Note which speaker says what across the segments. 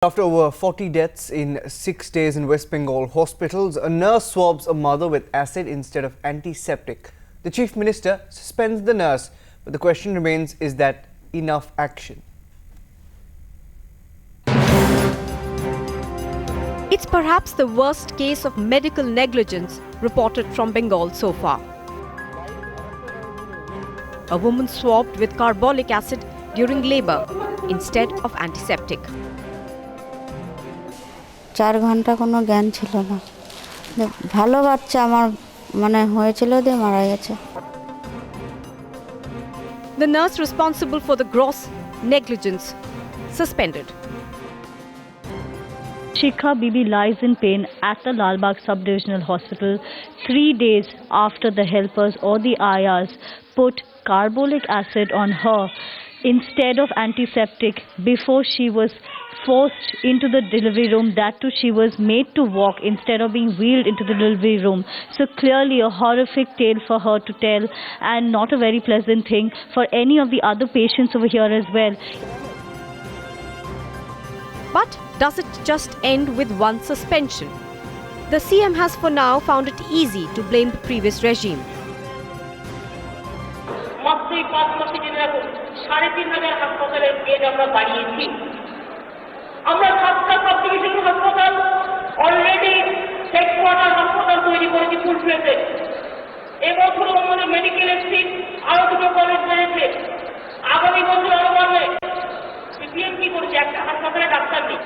Speaker 1: After over 40 deaths in 6 days in West Bengal hospitals, a nurse swabs a mother with acid instead of antiseptic. The Chief Minister suspends the nurse, but the question remains, is that enough action?
Speaker 2: It's perhaps the worst case of medical negligence reported from Bengal so far. A woman swabbed with carbolic acid during labour instead of antiseptic.
Speaker 3: 4 ঘন্টা কোনো জ্ঞান ছিল না ভালো বাচ্চা আমার মানে হয়েছিল দিয়ে মারা গেছে
Speaker 2: The nurse responsible for the gross negligence suspended.
Speaker 4: Shikha Bibi lies in pain at the Lalbagh Sub-Divisional Hospital 3 days after the helpers or the ayahs put carbolic acid on her instead of antiseptic before she was forced into the delivery room. That too, she was made to walk instead of being wheeled into the delivery room. So clearly a horrific tale for her to tell, and not a very pleasant thing for any of the other patients over here as well.
Speaker 2: But does it just end with one suspension? The CM has for now found it easy to blame the previous regime.
Speaker 5: আমরা 7টা sub-division হাসপাতাল already headquarter হাসপাতাল তৈরি করেছি ফুল ফ্লেজে। এবছর আমাদের medical seat আরো 2টো college বেড়েছে, আগামী বছর আরো বাড়বে। সিপিএম কি করছে? একটা হাসপাতালে ডাক্তার নেই।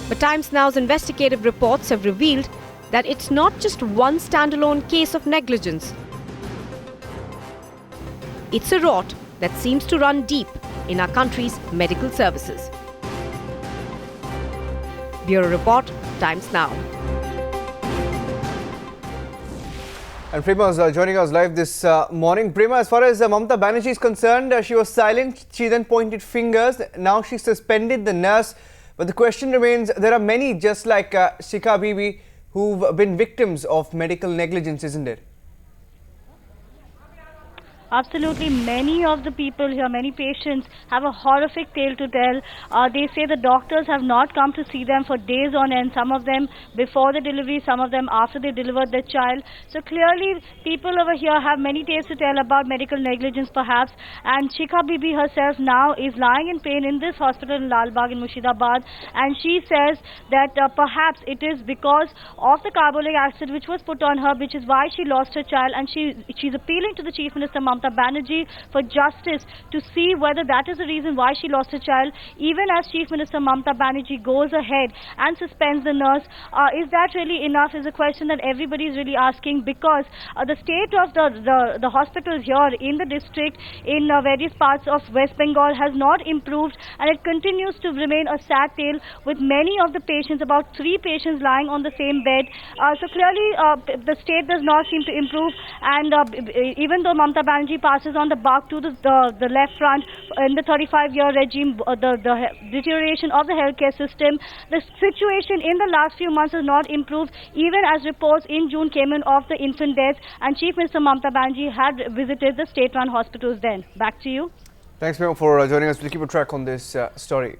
Speaker 2: But Times Now's investigative reports have revealed that it's not just one standalone case of negligence. It's a rot that seems to run deep in our country's medical services. Bureau Report, Times Now.
Speaker 1: And Prema is joining us live this morning. Prema, as far as Mamata Banerjee is concerned, she was silent. She then pointed fingers. Now she suspended the nurse. But the question remains, there are many just like Shikha Bibi who've been victims of medical negligence, isn't it?
Speaker 4: Absolutely, many of the people here, many patients have a horrific tale to tell. They say the doctors have not come to see them for days on end, some of them before the delivery, some of them after they delivered their child. So clearly, people over here have many tales to tell about medical negligence perhaps. And Shikha Bibi herself now is lying in pain in this hospital in Lalbagh in Murshidabad. And she says that perhaps it is because of the carbolic acid which was put on her, which is why she lost her child. And she's appealing to the Chief Minister Mamata Banerjee for justice to see whether that is the reason why she lost her child. Even as Chief Minister Mamata Banerjee goes ahead and suspends the nurse, is that really enough is a question that everybody is really asking, because the state of the hospitals here in the district in various parts of West Bengal has not improved, and it continues to remain a sad tale with many of the patients, about 3 patients lying on the same bed. So clearly the state does not seem to improve, and even though Mamata Banerjee passes on the buck to the left front in the 35-year regime, the deterioration of the healthcare system, the situation in the last few months has not improved, even as reports in June came in of the infant deaths, and Chief Minister Mamata Banerjee had visited the state-run hospitals then. Back to you.
Speaker 1: Thanks, Prema, for joining us. We'll keep a track on this story.